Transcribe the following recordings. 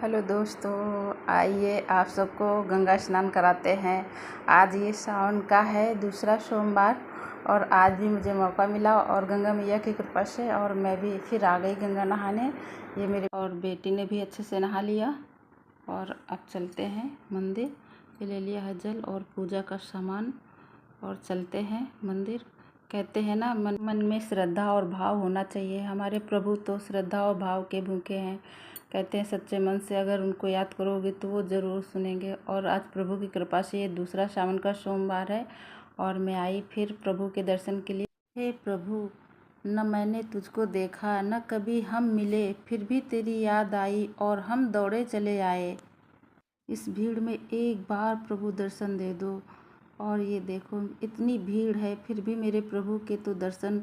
Hello दोस्तों, आइए आप सबको गंगा स्नान कराते हैं। आज ये सावन का है दूसरा सोमवार और आज भी मुझे मौका मिला और गंगा मैया की कृपा से और मैं भी फिर आ गई गंगा नहाने। ये मेरे और बेटी ने भी अच्छे से नहा लिया और अब चलते हैं मंदिर। ये ले लिया है जल और पूजा का सामान और चलते हैं मंदिर। कहते हैं ना, मन में श्रद्धा और भाव होना चाहिए। हमारे प्रभु तो श्रद्धा और भाव के भूखे हैं। कहते हैं सच्चे मन से अगर उनको याद करोगे तो वो ज़रूर सुनेंगे। और आज प्रभु की कृपा से ये दूसरा सावन का सोमवार है और मैं आई फिर प्रभु के दर्शन के लिए। हे प्रभु, न मैंने तुझको देखा, न कभी हम मिले, फिर भी तेरी याद आई और हम दौड़े चले आए। इस भीड़ में एक बार प्रभु दर्शन दे दो। और ये देखो इतनी भीड़ है फिर भी मेरे प्रभु के तो दर्शन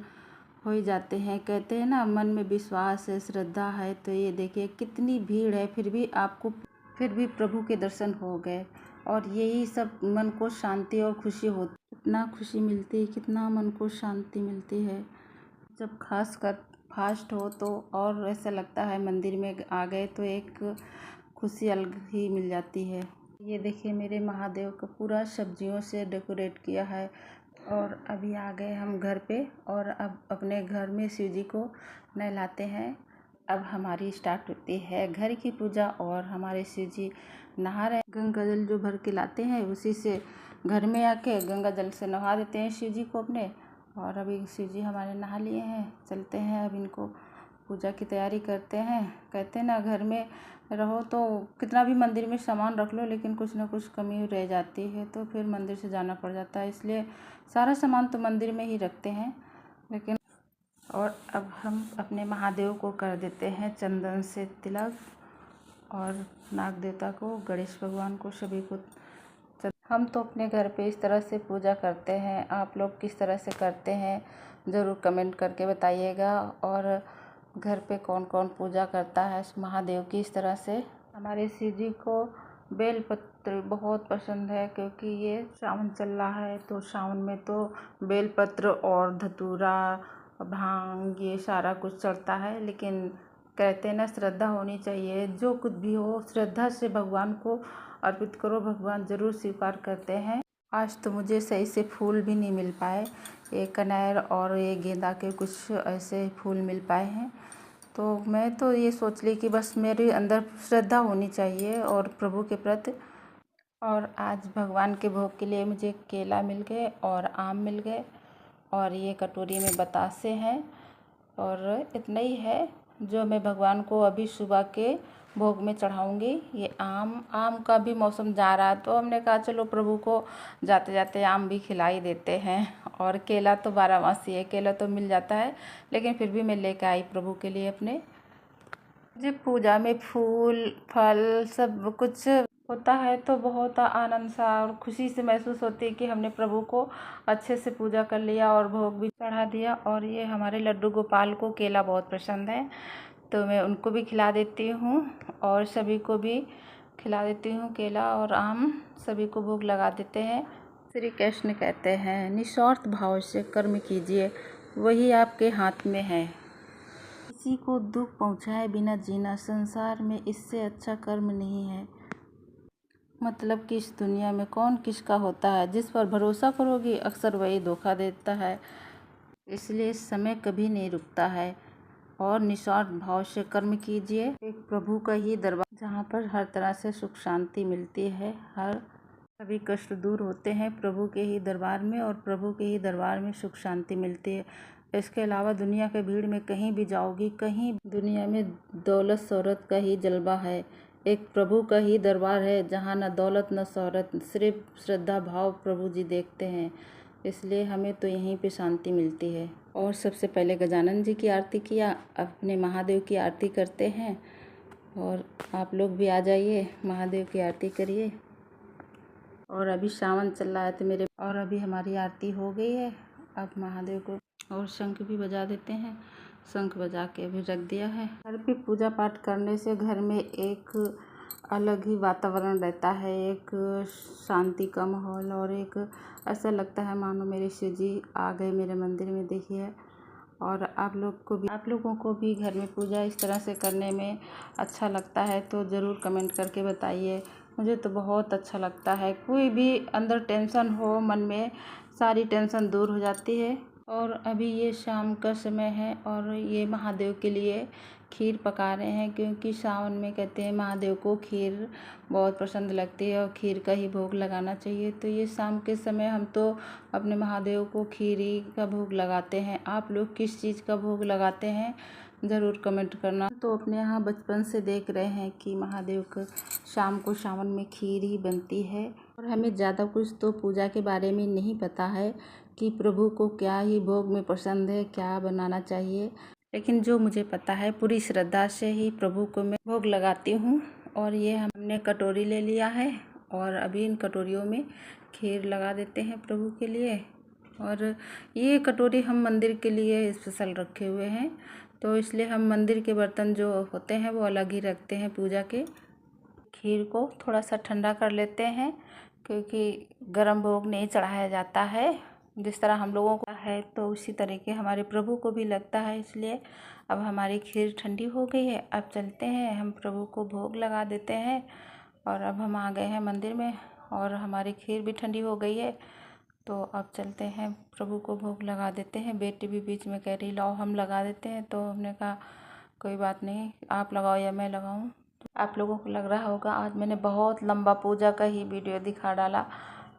हो ही जाते हैं। कहते हैं ना, मन में विश्वास है, श्रद्धा है। तो ये देखिए कितनी भीड़ है फिर भी प्रभु के दर्शन हो गए। और यही सब मन को शांति और खुशी होती, कितना खुशी मिलती है, कितना मन को शांति मिलती है। जब खास कर फास्ट हो तो और ऐसा लगता है मंदिर में आ गए तो एक खुशी अलग ही मिल जाती है। ये देखिए मेरे महादेव को पूरा सब्जियों से डेकोरेट किया है। और अभी आ गए हम घर पे और अब अपने घर में शिव जी को नहलाते हैं। अब हमारी स्टार्ट होती है घर की पूजा और हमारे शिव जी नहा रहे। गंगा जल जो भर के लाते हैं उसी से घर में आके गंगा जल से नहा देते हैं शिव जी को अपने। और अभी शिव जी हमारे नहा लिए हैं, चलते हैं अब इनको पूजा की तैयारी करते हैं। कहते हैं ना, घर में रहो तो कितना भी मंदिर में सामान रख लो लेकिन कुछ ना कुछ कमी रह जाती है तो फिर मंदिर से जाना पड़ जाता है। इसलिए सारा सामान तो मंदिर में ही रखते हैं लेकिन। और अब हम अपने महादेव को कर देते हैं चंदन से तिलक और नाग देवता को, गणेश भगवान को, सभी को। हम तो अपने घर पे इस तरह से पूजा करते हैं। आप लोग किस तरह से करते हैं ज़रूर कमेंट करके बताइएगा। और घर पे कौन कौन पूजा करता है महादेव की इस तरह से। हमारे शिव जी को बेलपत्र बहुत पसंद है क्योंकि ये सावन चल रहा है तो सावन में तो बेलपत्र और धतूरा, भांग, ये सारा कुछ चढ़ता है। लेकिन कहते हैं ना, श्रद्धा होनी चाहिए। जो कुछ भी हो श्रद्धा से भगवान को अर्पित करो, भगवान ज़रूर स्वीकार करते हैं। आज तो मुझे सही से फूल भी नहीं मिल पाए। ये कनेर और ये गेंदा के कुछ ऐसे फूल मिल पाए हैं। तो मैं तो ये सोच ली कि बस मेरे अंदर श्रद्धा होनी चाहिए और प्रभु के प्रति। और आज भगवान के भोग के लिए मुझे केला मिल गए और आम मिल गए और ये कटोरी में बतासे हैं। और इतना ही है जो मैं भगवान को अभी सुबह के भोग में चढ़ाऊँगी। ये आम का भी मौसम जा रहा है तो हमने कहा चलो प्रभु को जाते जाते आम भी खिला ही देते हैं। और केला तो 12 मासी है, केला तो मिल जाता है लेकिन फिर भी मैं लेकर आई प्रभु के लिए अपने। जी, पूजा में फूल फल सब कुछ होता है तो बहुत आनंद सा और खुशी से महसूस होती है कि हमने प्रभु को अच्छे से पूजा कर लिया और भोग भी चढ़ा दिया। और ये हमारे लड्डू गोपाल को केला बहुत पसंद है तो मैं उनको भी खिला देती हूँ और सभी को भी खिला देती हूँ। केला और आम सभी को भोग लगा देते हैं। श्री कृष्ण कहते हैं, निस्वार्थ भाव से कर्म कीजिए, वही आपके हाथ में है। किसी को दुख पहुँचाए बिना जीना संसार में इससे अच्छा कर्म नहीं है। मतलब कि इस दुनिया में कौन किसका होता है, जिस पर भरोसा करोगी अक्सर वही धोखा देता है। इसलिए समय कभी नहीं रुकता है और निस्वार्थ भाव से कर्म कीजिए। एक प्रभु का ही दरबार जहाँ पर हर तरह से सुख शांति मिलती है, हर सभी कष्ट दूर होते हैं प्रभु के ही दरबार में और प्रभु के ही दरबार में सुख शांति मिलती है। इसके अलावा दुनिया के भीड़ में कहीं भी जाओगी, कहीं दुनिया में दौलत शोहरत का ही जलवा है। एक प्रभु का ही दरबार है जहाँ न दौलत न शोहरत, सिर्फ श्रद्धा भाव प्रभु जी देखते हैं। इसलिए हमें तो यहीं पे शांति मिलती है। और सबसे पहले गजानन जी की आरती किया, अपने महादेव की आरती करते हैं। और आप लोग भी आ जाइए, महादेव की आरती करिए। और अभी सावन चल रहा है तो और अभी हमारी आरती हो गई है। अब महादेव को और शंख भी बजा देते हैं। शंख बजा के अभी रख दिया है। घर पे पूजा पाठ करने से घर में एक अलग ही वातावरण रहता है, एक शांति का माहौल और एक ऐसा लगता है मानो मेरे शिव जी आ गए मेरे मंदिर में। देखिए और आप लोगों को भी घर में पूजा इस तरह से करने में अच्छा लगता है तो ज़रूर कमेंट करके बताइए। मुझे तो बहुत अच्छा लगता है। कोई भी अंदर टेंशन हो मन में, सारी टेंशन दूर हो जाती है। और अभी ये शाम का समय है और ये महादेव के लिए खीर पका रहे हैं, क्योंकि सावन में कहते हैं महादेव को खीर बहुत पसंद लगती है और खीर का ही भोग लगाना चाहिए। तो ये शाम के समय हम तो अपने महादेव को खीर ही का भोग लगाते हैं। आप लोग किस चीज़ का भोग लगाते हैं ज़रूर कमेंट करना। तो अपने यहाँ बचपन से देख रहे हैं कि महादेव को शाम को सावन में खीर ही बनती है। और हमें ज़्यादा कुछ तो पूजा के बारे में नहीं पता है कि प्रभु को क्या ही भोग में पसंद है, क्या बनाना चाहिए, लेकिन जो मुझे पता है पूरी श्रद्धा से ही प्रभु को मैं भोग लगाती हूँ। और ये हमने कटोरी ले लिया है और अभी इन कटोरियों में खीर लगा देते हैं प्रभु के लिए। और ये कटोरी हम मंदिर के लिए स्पेशल रखे हुए हैं, तो इसलिए हम मंदिर के बर्तन जो होते हैं वो अलग ही रखते हैं पूजा के। खीर को थोड़ा सा ठंडा कर लेते हैं, क्योंकि गर्म भोग नहीं चढ़ाया जाता है। जिस तरह हम लोगों को है तो उसी तरीके हमारे प्रभु को भी लगता है। इसलिए अब हमारी खीर ठंडी हो गई है। अब चलते हैं, हम प्रभु को भोग लगा देते हैं। और अब हम आ गए हैं मंदिर में और हमारी खीर भी ठंडी हो गई है। तो अब चलते हैं, प्रभु को भोग लगा देते हैं। बेटी भी बीच में कह रही लाओ हम लगा देते हैं, तो हमने कहा कोई बात नहीं, आप लगाओ या मैं लगाऊं। तो आप लोगों को लग रहा होगा आज मैंने बहुत लंबा पूजा का ही वीडियो दिखा डाला,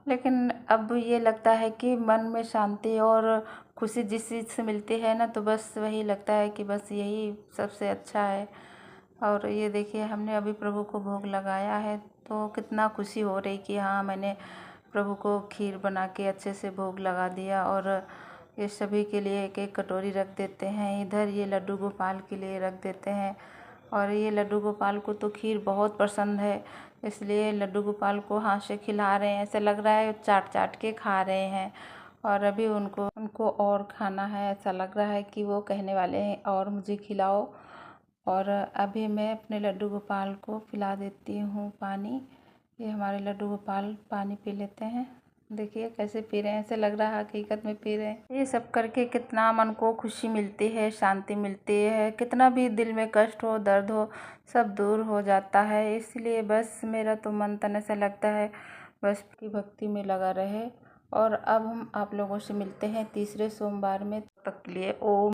लेकिन अब ये लगता है कि मन में शांति और खुशी जिस चीज़ से मिलती है ना, तो बस वही लगता है कि बस यही सबसे अच्छा है। और ये देखिए हमने अभी प्रभु को भोग लगाया है, तो कितना खुशी हो रही कि हाँ मैंने प्रभु को खीर बना के अच्छे से भोग लगा दिया। और ये सभी के लिए एक एक कटोरी रख देते हैं। इधर ये लड्डू गोपाल के लिए रख देते हैं। और ये लड्डू गोपाल को तो खीर बहुत पसंद है, इसलिए लड्डू गोपाल को हाथ से खिला रहे हैं। ऐसा लग रहा है चाट चाट के खा रहे हैं। और अभी उनको और खाना है, ऐसा लग रहा है कि वो कहने वाले हैं और मुझे खिलाओ। और अभी मैं अपने लड्डू गोपाल को पिला देती हूँ पानी। ये हमारे लड्डू गोपाल पानी पी लेते हैं। देखिए कैसे पी रहे हैं, ऐसे लग रहा है हकीकत में पी रहे हैं। ये सब करके कितना मन को खुशी मिलती है, शांति मिलती है। कितना भी दिल में कष्ट हो, दर्द हो, सब दूर हो जाता है। इसलिए बस मेरा तो मन तन ऐसा लगता है बस की भक्ति में लगा रहे। और अब हम आप लोगों से मिलते हैं तीसरे सोमवार में। तब तक के लिए ओम।